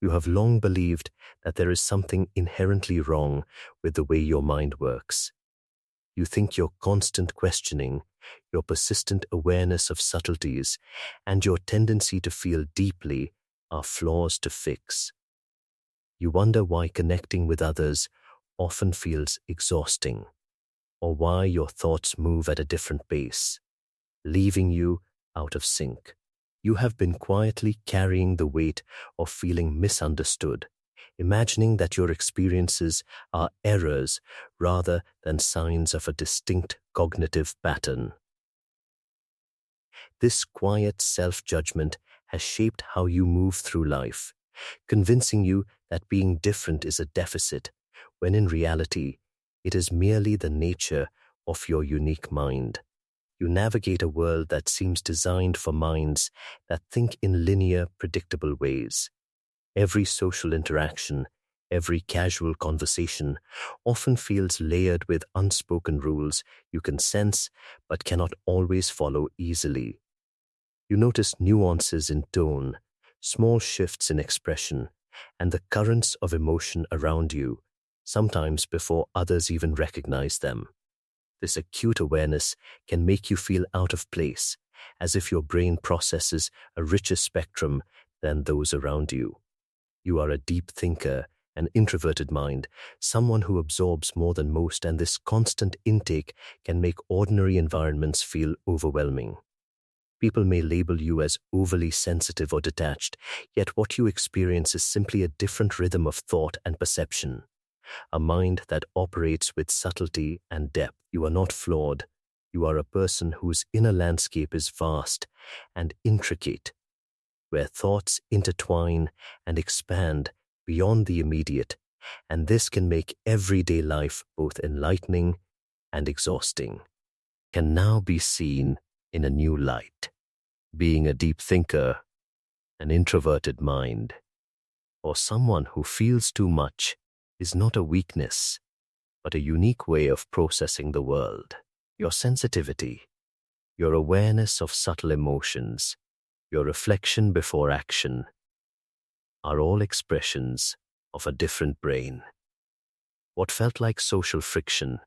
You have long believed that there is something inherently wrong with the way your mind works. You think your constant questioning, your persistent awareness of subtleties, and your tendency to feel deeply are flaws to fix. You wonder why connecting with others often feels exhausting, or why your thoughts move at a different pace, leaving you out of sync. You have been quietly carrying the weight of feeling misunderstood, imagining that your experiences are errors rather than signs of a distinct cognitive pattern. This quiet self-judgment has shaped how you move through life, convincing you that being different is a deficit, when in reality, it is merely the nature of your unique mind. You navigate a world that seems designed for minds that think in linear, predictable ways. Every social interaction, every casual conversation often feels layered with unspoken rules you can sense but cannot always follow easily. You notice nuances in tone, small shifts in expression, and the currents of emotion around you, sometimes before others even recognize them. This acute awareness can make you feel out of place, as if your brain processes a richer spectrum than those around you. You are a deep thinker, an introverted mind, someone who absorbs more than most, and this constant intake can make ordinary environments feel overwhelming. People may label you as overly sensitive or detached, yet what you experience is simply a different rhythm of thought and perception. A mind that operates with subtlety and depth. You are not flawed. You are a person whose inner landscape is vast and intricate, where thoughts intertwine and expand beyond the immediate, and this can make everyday life both enlightening and exhausting. Can now be seen in a new light. Being a deep thinker, an introverted mind, or someone who feels too much is not a weakness, but a unique way of processing the world. Your sensitivity, your awareness of subtle emotions, your reflection before action are all expressions of a different brain. What felt like social friction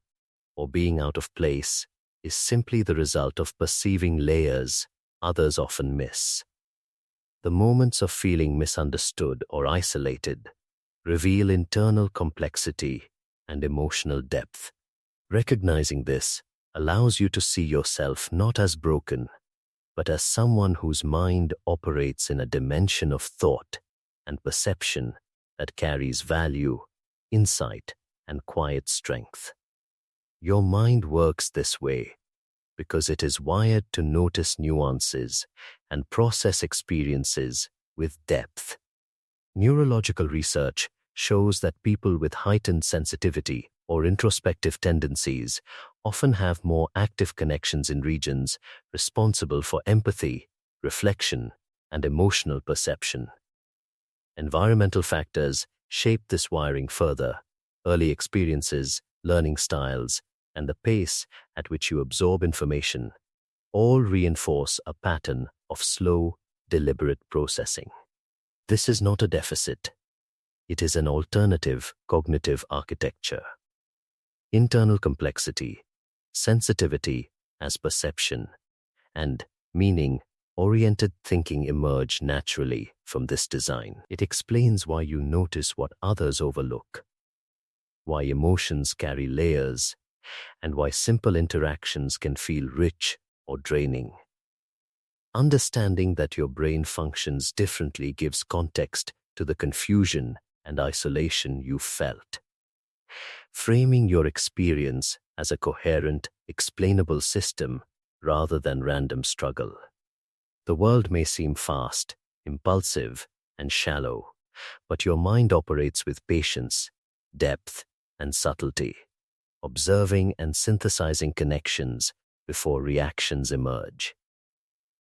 or being out of place is simply the result of perceiving layers others often miss. The moments of feeling misunderstood or isolated reveal internal complexity and emotional depth. Recognizing this allows you to see yourself not as broken, but as someone whose mind operates in a dimension of thought and perception that carries value, insight, and quiet strength. Your mind works this way because it is wired to notice nuances and process experiences with depth. Neurological research shows that people with heightened sensitivity or introspective tendencies often have more active connections in regions responsible for empathy, reflection, and emotional perception. Environmental factors shape this wiring further. Early experiences, learning styles, and the pace at which you absorb information all reinforce a pattern of slow, deliberate processing. This is not a deficit. It is an alternative cognitive architecture. Internal complexity, sensitivity as perception, and meaning-oriented thinking emerge naturally from this design. It explains why you notice what others overlook, why emotions carry layers, and why simple interactions can feel rich or draining. Understanding that your brain functions differently gives context to the confusion and isolation you felt. Framing your experience as a coherent, explainable system rather than random struggle. The world may seem fast, impulsive, and shallow, but your mind operates with patience, depth, and subtlety, observing and synthesizing connections before reactions emerge.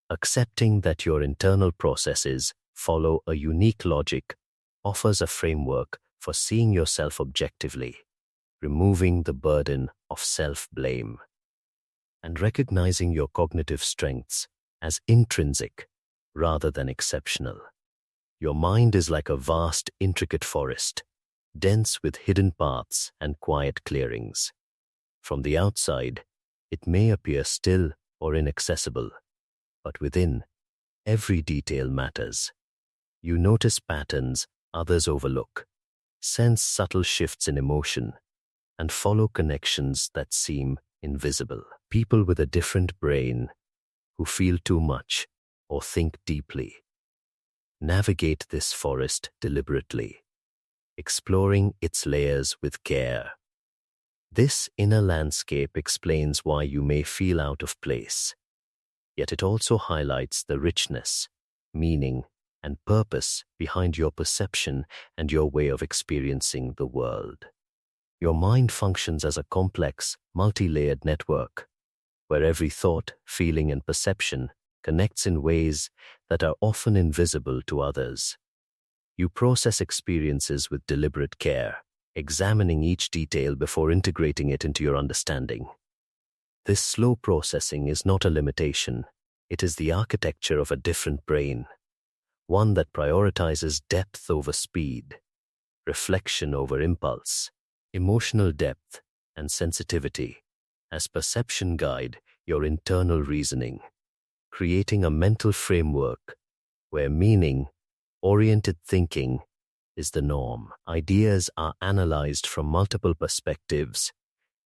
Accepting that your internal processes follow a unique logic offers a framework for seeing yourself objectively, removing the burden of self-blame, and recognizing your cognitive strengths as intrinsic rather than exceptional. Your mind is like a vast, intricate forest, dense with hidden paths and quiet clearings. From the outside, it may appear still or inaccessible, but within, every detail matters. You notice patterns others overlook, sense subtle shifts in emotion, and follow connections that seem invisible. People with a different brain, who feel too much or think deeply, navigate this forest deliberately, exploring its layers with care. This inner landscape explains why you may feel out of place, yet it also highlights the richness, meaning, and purpose behind your perception and your way of experiencing the world. Your mind functions as a complex, multi-layered network, where every thought, feeling, and perception connects in ways that are often invisible to others. You process experiences with deliberate care, examining each detail before integrating it into your understanding. This slow processing is not a limitation, it is the architecture of a different brain, one that prioritizes depth over speed, reflection over impulse, emotional depth, and sensitivity as perception guide your internal reasoning, creating a mental framework where meaning-oriented thinking is the norm. Ideas are analyzed from multiple perspectives,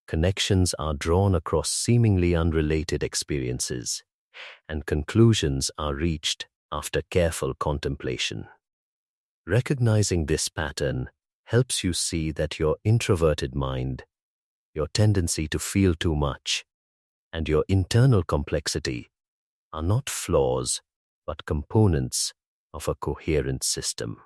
connections are drawn across seemingly unrelated experiences, and conclusions are reached after careful contemplation. Recognizing this pattern helps you see that your introverted mind, your tendency to feel too much, and your internal complexity are not flaws, but components of a coherent system.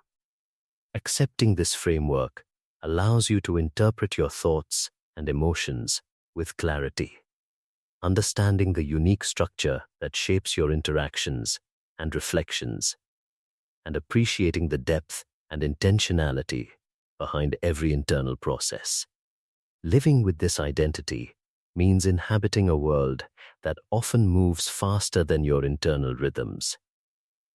Accepting this framework allows you to interpret your thoughts and emotions with clarity, understanding the unique structure that shapes your interactions and reflections, and appreciating the depth and intentionality behind every internal process. Living with this identity means inhabiting a world that often moves faster than your internal rhythms.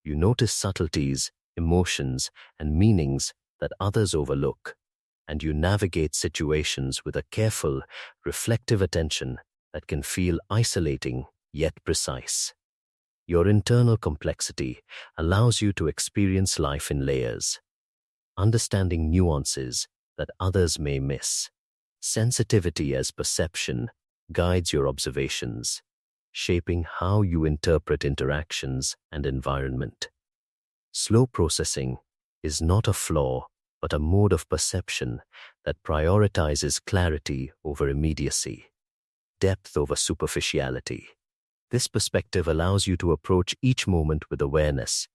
You notice subtleties, emotions, and meanings that others overlook, and you navigate situations with a careful, reflective attention that can feel isolating yet precise. Your internal complexity allows you to experience life in layers, understanding nuances that others may miss. Sensitivity as perception guides your observations, shaping how you interpret interactions and environment. Slow processing is not a flaw, but a mode of perception that prioritizes clarity over immediacy, depth over superficiality. This perspective allows you to approach each moment with awareness,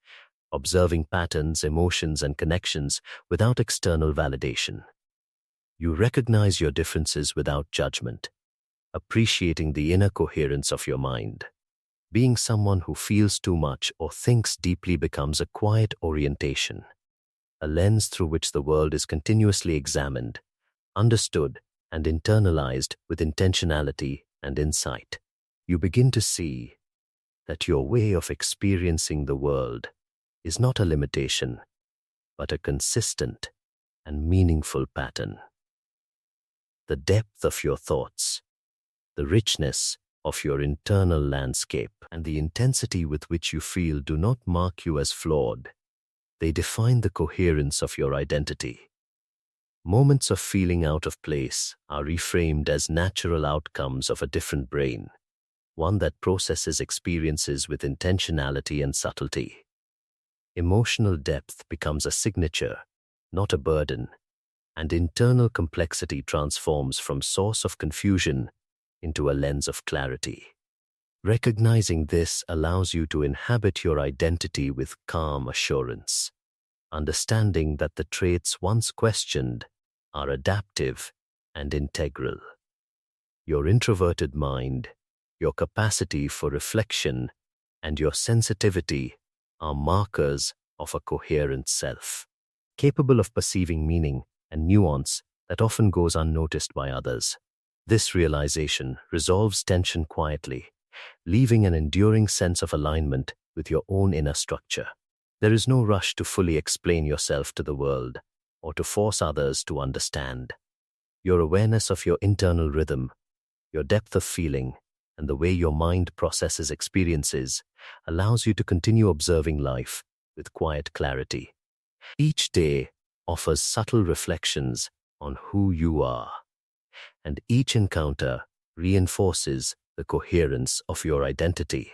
observing patterns, emotions, and connections without external validation. You recognize your differences without judgment, appreciating the inner coherence of your mind. Being someone who feels too much or thinks deeply becomes a quiet orientation, a lens through which the world is continuously examined, understood, and internalized with intentionality and insight. You begin to see that your way of experiencing the world is not a limitation, but a consistent and meaningful pattern. The depth of your thoughts, the richness of your internal landscape, and the intensity with which you feel do not mark you as flawed. They define the coherence of your identity. Moments of feeling out of place are reframed as natural outcomes of a different brain, one that processes experiences with intentionality and subtlety. Emotional depth becomes a signature, not a burden, and internal complexity transforms from source of confusion into a lens of clarity. Recognizing this allows you to inhabit your identity with calm assurance, understanding that the traits once questioned are adaptive and integral. Your introverted mind, your capacity for reflection, and your sensitivity are markers of a coherent self, capable of perceiving meaning and nuance that often goes unnoticed by others. This realization resolves tension quietly, leaving an enduring sense of alignment with your own inner structure. There is no rush to fully explain yourself to the world or to force others to understand. Your awareness of your internal rhythm, your depth of feeling, and the way your mind processes experiences allows you to continue observing life with quiet clarity. Each day offers subtle reflections on who you are, and each encounter reinforces the coherence of your identity.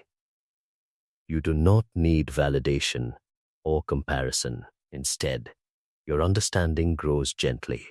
You do not need validation or comparison. Instead, your understanding grows gently.